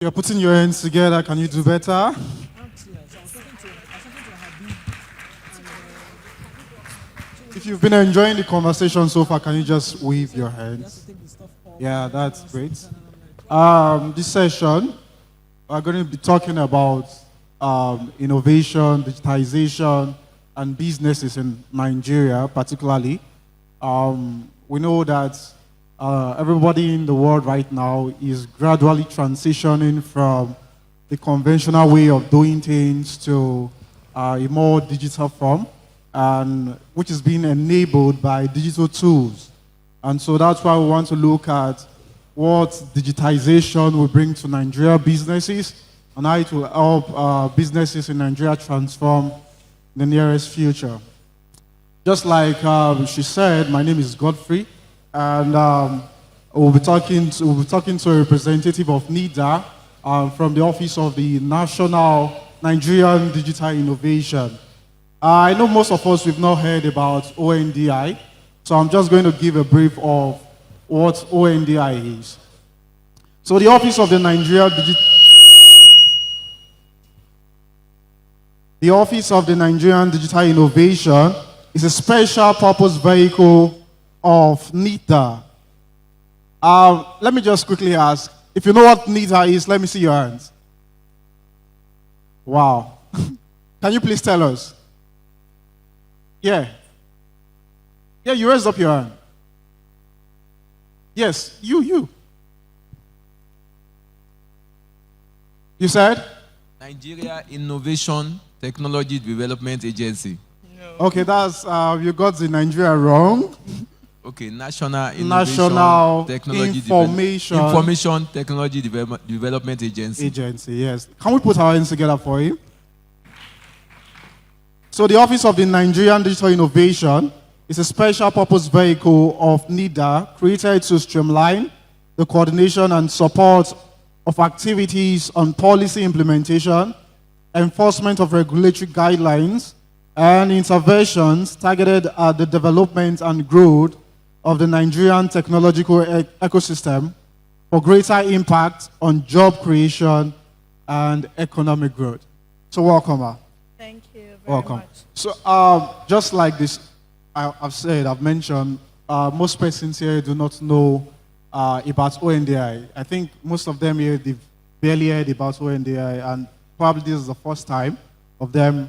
You're putting your hands together. Can you do better? If you've been enjoying the conversation so far, can you just wave your hands? Yeah, that's great. This session, we're going to be talking about innovation, digitization, and businesses in Nigeria, particularly. We know that everybody in the world right now is gradually transitioning from the conventional way of doing things to a more digital form, and which is being enabled by digital tools. And so that's why we want to look at what digitization will bring to Nigeria businesses and how it will help businesses in Nigeria transform in the nearest future. Just like she said, my name is Godfrey, and we'll be talking to a representative of NITDA from the Office of the National Nigerian Digital Innovation. I know most of us we've not heard about ONDI, so I'm just going to give a brief of what ONDI is. So the Office of the Nigerian Digital Innovation is a special purpose vehicle of NITDA. Let me just quickly ask, if you know what NITDA is, let me see your hands. Wow. Can you please tell us? Yeah. Yeah, you raised up your hand. Yes, you. You said? Nigeria Innovation Technology Development Agency. No. Okay, that's, you got the Nigeria wrong. Okay, National Innovation Technology Information Technology Development Agency. Agency, yes. Can we put our hands together for you? So the Office of the Nigerian Digital Innovation is a special purpose vehicle of NITDA created to streamline the coordination and support of activities on policy implementation, enforcement of regulatory guidelines, and interventions targeted at the development and growth of the Nigerian technological ecosystem for greater impact on job creation and economic growth. So welcome. Thank you very much. So just like this, I've mentioned, most persons here do not know about ONDI. I think most of them here, they've barely heard about ONDI, and probably this is the first time of them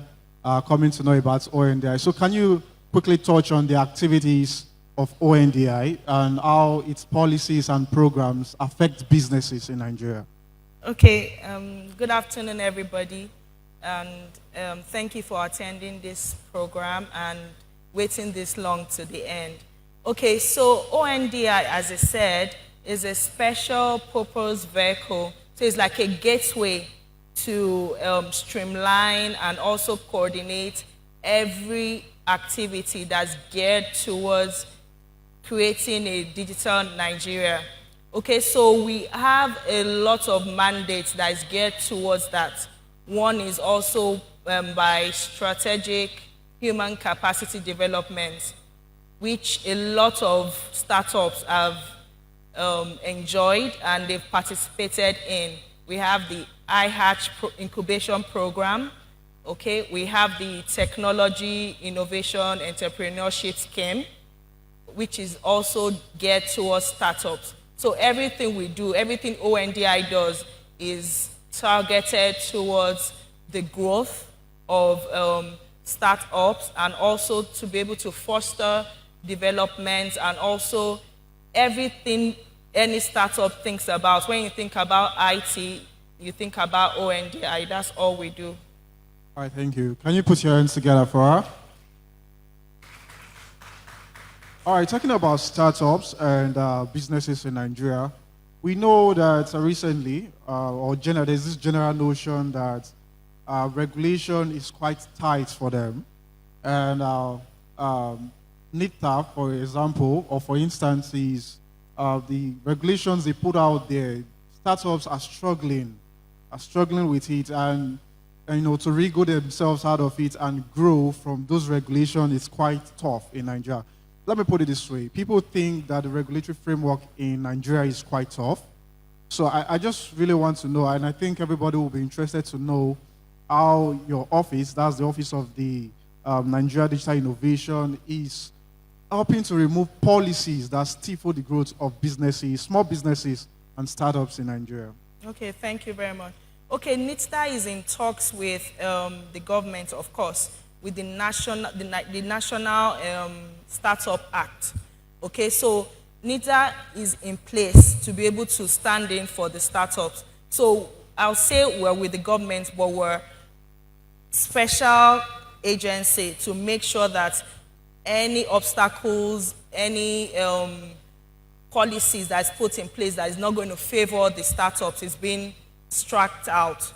coming to know about ONDI. So can you quickly touch on the activities of ONDI and how its policies and programs affect businesses in Nigeria? Okay, good afternoon, everybody. And thank you for attending this program and waiting this long to the end. Okay, so ONDI, as I said, is a special purpose vehicle. So it's like a gateway to streamline and also coordinate every activity that's geared towards creating a digital Nigeria. Okay, so we have a lot of mandates that is geared towards that. One is also by strategic human capacity development, which a lot of startups have enjoyed and they've participated in. We have the iHatch incubation program. Okay, we have the technology innovation entrepreneurship scheme, which is also geared towards startups. So everything we do, everything ONDI does is targeted towards the growth of startups and also to be able to foster development and also everything any startup thinks about. When you think about IT, you think about ONDI. That's all we do. All right, thank you. Can you put your hands together for her? All right, talking about startups and businesses in Nigeria, we know that recently, there's this general notion that regulation is quite tight for them. And NITDA, for example, or for instance, is the regulations they put out there, startups are struggling with it, and to wriggle themselves out of it and grow from those regulations is quite tough in Nigeria. Let me put it this way. People think that the regulatory framework in Nigeria is quite tough. So I just really want to know, and I think everybody will be interested to know how your office, that's the office of the Nigeria Digital Innovation, is helping to remove policies that stifle the growth of businesses, small businesses, and startups in Nigeria. Okay, thank you very much. Okay, NITDA is in talks with the government, of course, with the National Startup Act. Okay, so NITDA is in place to be able to stand in for the startups. So I'll say we're with the government, but we're special agency to make sure that any obstacles, any policies that's put in place that is not going to favor the startups is being struck out,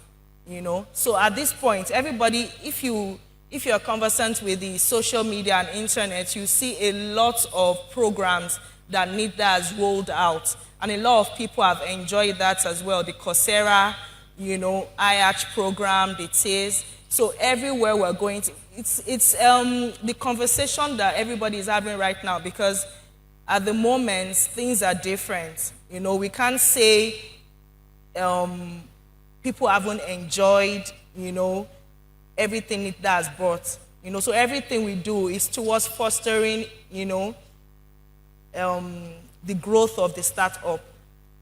you know. So at this point, everybody, if you're conversant with the social media and internet, you see a lot of programs that NITDA has rolled out, and a lot of people have enjoyed that as well. The Coursera, you know, IH program, the TASE. So everywhere we're going to, it's the conversation that everybody is having right now, because at the moment things are different. You know, we can't say people haven't enjoyed, you know, everything NITDA has brought. You know, so everything we do is towards fostering, you know, the growth of the startup.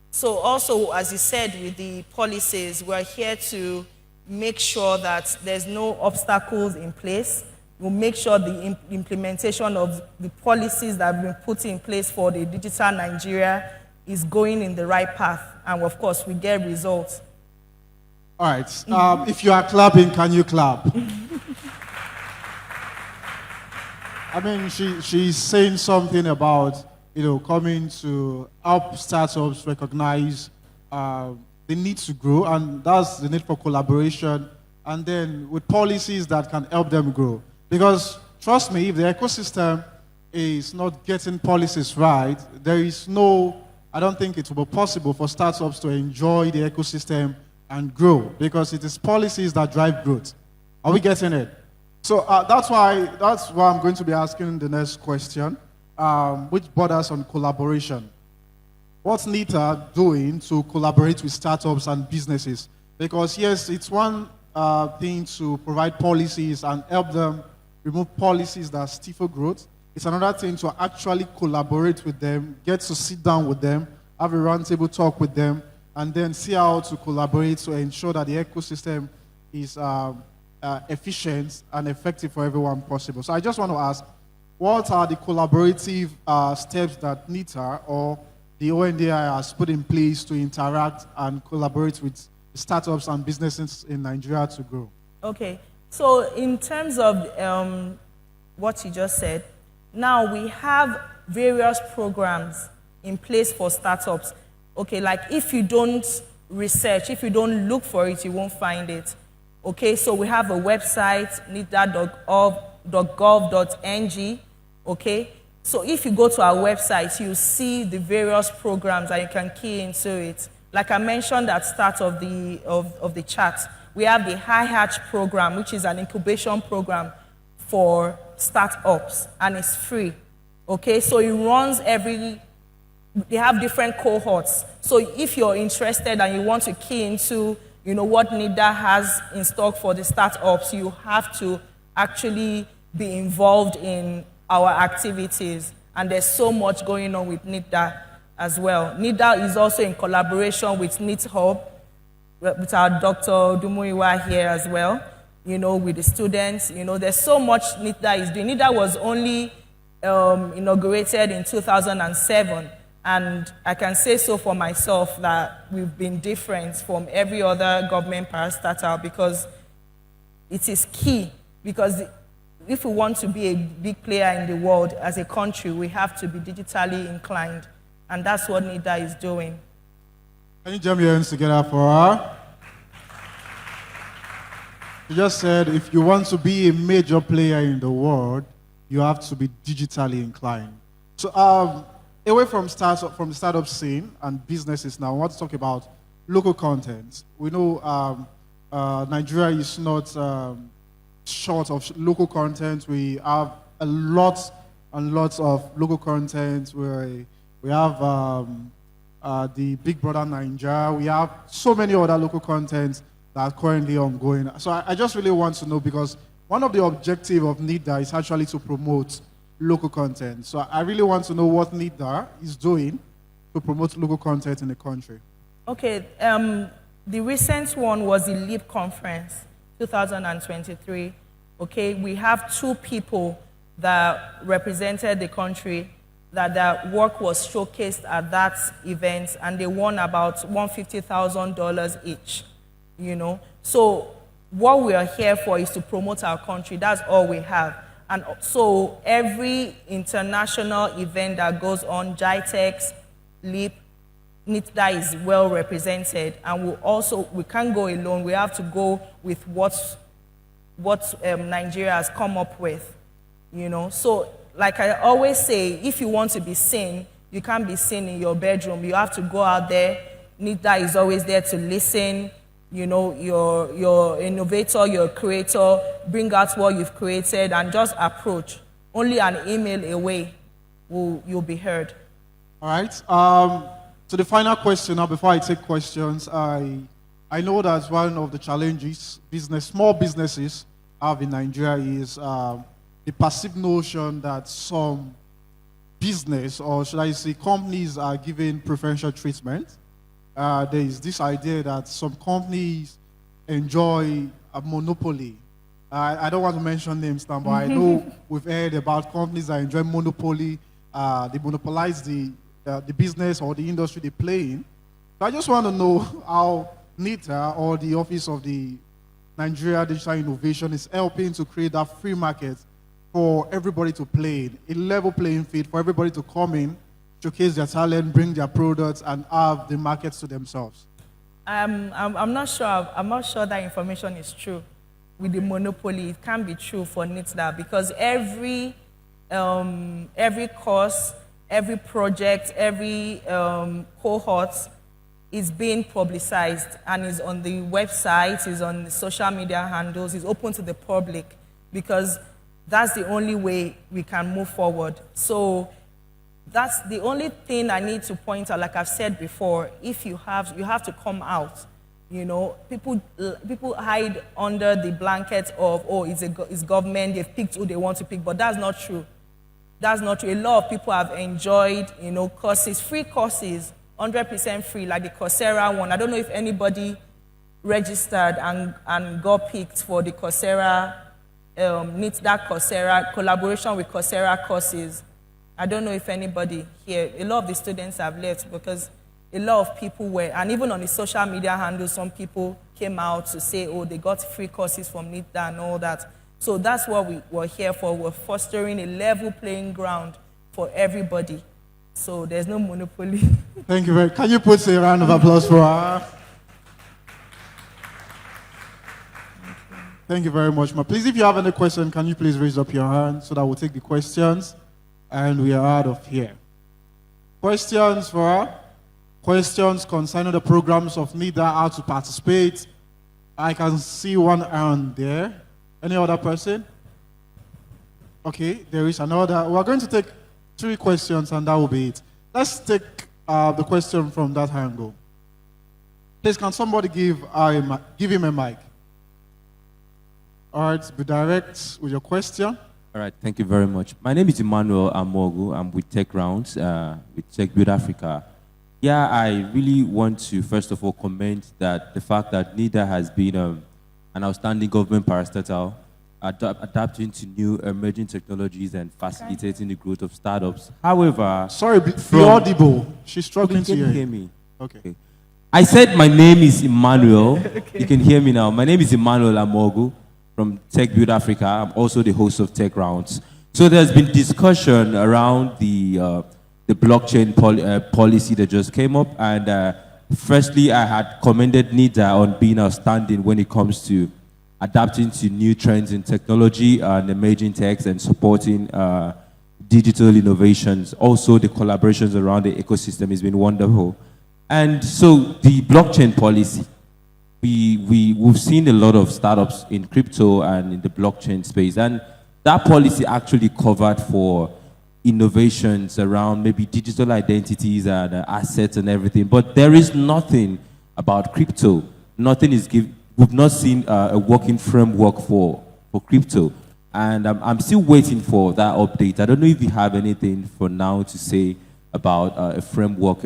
So also, as you said, with the policies, we're here to make sure that there's no obstacles in place. We'll make sure the implementation of the policies that have been put in place for the digital Nigeria is going in the right path. And of course, we get results. All right. If you are clapping, can you clap? I mean, she's saying something about, you know, coming to help startups recognize the need to grow, and that's the need for collaboration, and then with policies that can help them grow. Because trust me, if the ecosystem is not getting policies right, there is no, I don't think it will be possible for startups to enjoy the ecosystem and grow, because it is policies that drive growth. Are we getting it? So that's why I'm going to be asking the next question, which borders on collaboration. What's NITDA doing to collaborate with startups and businesses? Because yes, it's one thing to provide policies and help them remove policies that stifle growth. It's another thing to actually collaborate with them, get to sit down with them, have a roundtable talk with them, and then see how to collaborate to ensure that the ecosystem is efficient and effective for everyone possible. So I just want to ask, what are the collaborative steps that NITDA or the ONDI has put in place to interact and collaborate with startups and businesses in Nigeria to grow? Okay, so in terms of what you just said, now we have various programs in place for startups. Okay, like if you don't research, if you don't look for it, you won't find it. Okay, so we have a website, nitda.gov.ng. Okay, so if you go to our website, you see the various programs and you can key into it. Like I mentioned at the start of the chat, we have the High Hatch program, which is an incubation program for startups, and it's free. Okay, so it runs they have different cohorts. So if you're interested and you want to key into, you know, what NITDA has in stock for the startups, you have to actually be involved in our activities. And there's so much going on with NITDA as well. NITDA is also in collaboration with NITHub, with our Dr. Adewunmi here as well, you know, with the students. You know, there's so much NITDA is doing. NITDA was only inaugurated in 2007. And I can say so for myself that we've been different from every other government parastatal, because it is key. Because if we want to be a big player in the world as a country, we have to be digitally inclined. And that's what NITDA is doing. Can you jam your hands together for her? You just said if you want to be a major player in the world, you have to be digitally inclined. So away from the startup scene and businesses now, I want to talk about local content. We know Nigeria is not short of local content. We have a lot and lots of local content. We have the Big Brother Nigeria. We have so many other local contents that are currently ongoing. So I just really want to know, because one of the objectives of NITDA is actually to promote local content. So I really want to know what NITDA is doing to promote local content in the country. Okay, the recent one was the LEAP conference, 2023. Okay, we have 2 people that represented the country, that their work was showcased at that event, and they won about $150,000 each, you know. So what we are here for is to promote our country. That's all we have. And so every international event that goes on, GITEX, LEAP, NITDA is well represented. And we can't go alone. We have to go with what Nigeria has come up with, you know. So like I always say, if you want to be seen, you can't be seen in your bedroom. You have to go out there. NITDA is always there to listen. You know, your innovator, your creator, bring out what you've created and just approach. Only an email away you'll be heard. All right. So the final question now, before I take questions, I know that one of the challenges small businesses have in Nigeria is the perceived notion that some business, or should I say companies, are given preferential treatment. There is this idea that some companies enjoy a monopoly. I don't want to mention names now, but I know we've heard about companies that enjoy monopoly. They monopolize the business or the industry they play in. So I just want to know how NITDA, or the Office of the Nigeria Digital Innovation, is helping to create that free market for everybody to play in, a level playing field for everybody to come in, showcase their talent, bring their products, and have the markets to themselves. I'm not sure. I'm not sure that information is true with the monopoly. It can't be true for NITDA, because every course, every project, every cohort is being publicized and is on the website, is on the social media handles, is open to the public, because that's the only way we can move forward. So that's the only thing I need to point out. Like I've said before, if you have to come out. You know, people hide under the blanket of, oh, it's government, they've picked who they want to pick, but that's not true. That's not true. A lot of people have enjoyed, you know, courses, free courses, 100% free, like the Coursera one. I don't know if anybody registered and got picked for the Coursera, NITDA Coursera, collaboration with Coursera courses. I don't know if anybody here, a lot of the students have left because a lot of people were, and even on the social media handles, some people came out to say, oh, they got free courses from NITDA and all that. So that's what we were here for. We're fostering a level playing ground for everybody. So there's no monopoly. Thank you very much. Can you put a round of applause for her? Thank you very much, ma. Please, if you have any question, can you please raise up your hand so that we'll take the questions and we are out of here. Questions for her? Questions concerning the programs of NITDA, how to participate? I can see one hand there. Any other person? Okay, there is another. We're going to take 3 questions and that will be it. Let's take the question from that angle. Please, can somebody give him a mic? All right, be direct with your question. All right, thank you very much. My name is Emmanuel Amogu. I'm with Tech Rounds, with Tech Build Africa. Yeah, I really want to, first of all, comment that the fact that NITDA has been an outstanding government parastatal, adapting to new emerging technologies and facilitating the growth of startups. However... Sorry, be audible. She's struggling to hear me. Okay. I said my name is Emmanuel. Okay. You can hear me now. My name is Emmanuel Amogu from Tech Build Africa. I'm also the host of Tech Rounds. So there's been discussion around the blockchain policy that just came up. And firstly, I had commended NITDA on being outstanding when it comes to adapting to new trends in technology and emerging techs and supporting digital innovations. Also, the collaborations around the ecosystem has been wonderful. And so the blockchain policy, we've seen a lot of startups in crypto and in the blockchain space. And that policy actually covered for innovations around maybe digital identities and assets and everything, but there is nothing about crypto. Nothing is we've not seen a working framework for crypto. And I'm still waiting for that update. I don't know if you have anything for now to say about a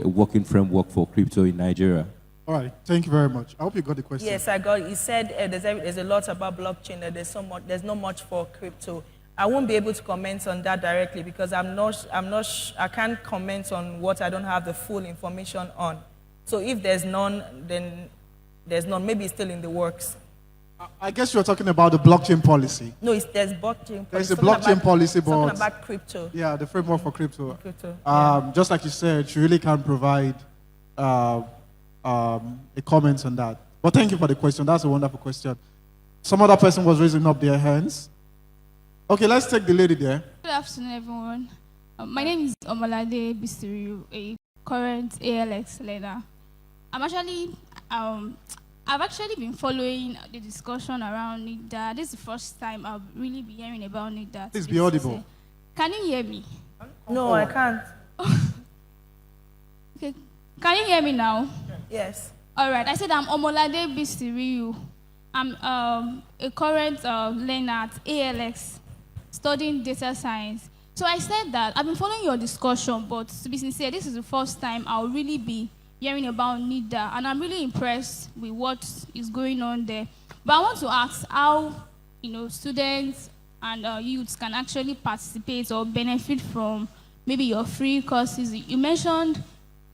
working framework for crypto in Nigeria. All right, thank you very much. I hope you got the question. Yes, I got it. He said there's a lot about blockchain, that there's not much for crypto. I won't be able to comment on that directly because I can't comment on what I don't have the full information on. So if there's none, then there's none. Maybe it's still in the works. I guess you're talking about the blockchain policy. No, there's blockchain policy. There's a blockchain policy, but talking about crypto. Yeah, the framework for crypto. Yeah. Just like you said, you really can't provide a comment on that. But thank you for the question. That's a wonderful question. Some other person was raising up their hands. Okay, let's take the lady there. Good afternoon, everyone. My name is Omalade Bistiriu, a current ALX learner. I've actually been following the discussion around NITDA. This is the first time I've really been hearing about NITDA. Please be audible. Can you hear me? No, I can't. Okay. Can you hear me now? Yes. All right. I said I'm Omolade Bistiriu. I'm a current learner at ALX, studying data science. So I said that I've been following your discussion, but to be sincere, this is the first time I'll really be hearing about NITDA, and I'm really impressed with what is going on there. But I want to ask how, students and youths can actually participate or benefit from maybe your free courses. You mentioned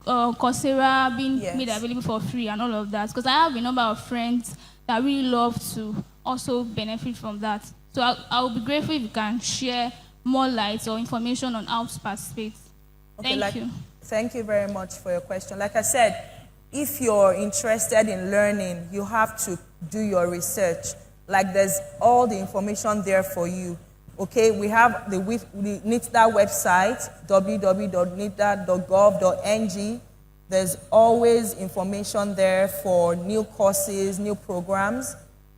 Coursera being made available for free and all of that, because I have a number of friends that really love to also benefit from that. So I will be grateful if you can share more light or information on how to participate. Okay, Thank you. Thank you very much for your question. Like I said, if you're interested in learning, you have to do your research. Like there's all the information there for you. Okay, we have the NITDA website, www.nitda.gov.ng. There's always information there for new courses, new programs,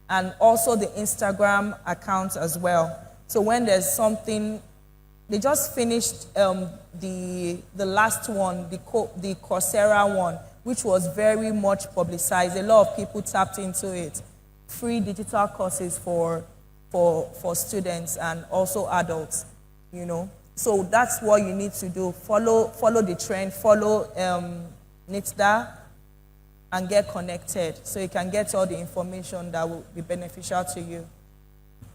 and also the Instagram account as well. So when there's something, they just finished the last one, the Coursera one, which was very much publicized. A lot of people tapped into it. Free digital courses for students and also adults, So that's what you need to do. Follow the trend, follow NITDA, and get connected so you can get all the information that will be beneficial to you.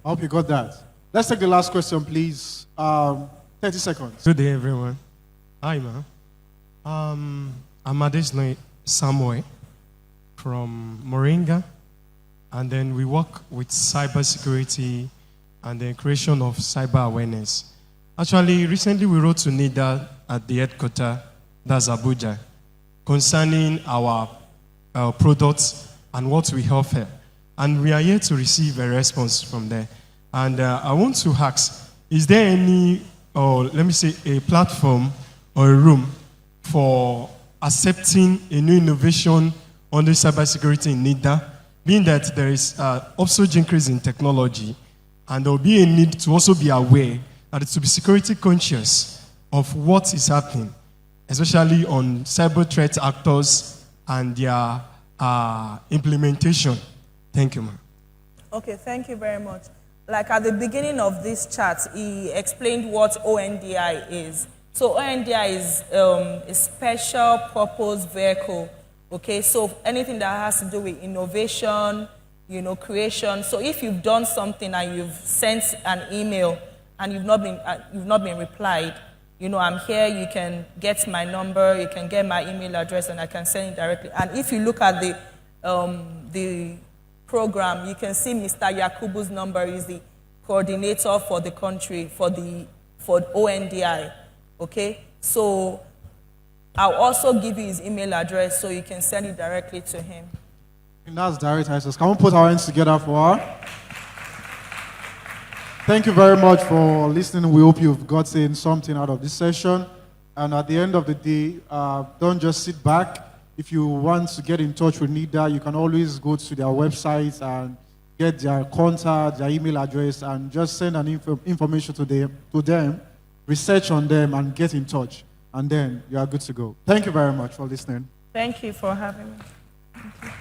I hope you got that. Let's take the last question, please. 30 seconds. Good day, everyone. Hi, ma. I'm Adewunmi Samuel from Moringa, and then we work with cybersecurity and the creation of cyber awareness. Actually, recently we wrote to NITDA at the headquarters, that's Abuja, concerning our products and what we offer. And we are here to receive a response from there. And I want to ask, is there any, or let me say, a platform or a room for accepting a new innovation on the cybersecurity in NITDA, being that there is upsurge increase in technology, and there will be a need to also be aware that to be security conscious of what is happening, especially on cyber threat actors and their implementation. Thank you, ma'am. Okay, thank you very much. Like at the beginning of this chat, he explained what ONDI is. So ONDI is a special purpose vehicle. Okay, so anything that has to do with innovation, creation. So if you've done something and you've sent an email and you've not been replied, I'm here. You can get my number, you can get my email address, and I can send it directly. And if you look at the program, you can see Mr. Yakubu's number is the coordinator for the country for ONDI. Okay, so I'll also give you his email address so you can send it directly to him. And that's direct access. Can we put our hands together for her? Thank you very much for listening. We hope you've gotten something out of this session. And at the end of the day, don't just sit back. If you want to get in touch with NITDA, you can always go to their website and get their contact, their email address, and just send an information to them research on them, and get in touch. And then you are good to go. Thank you very much for listening. Thank you for having me. Thank you.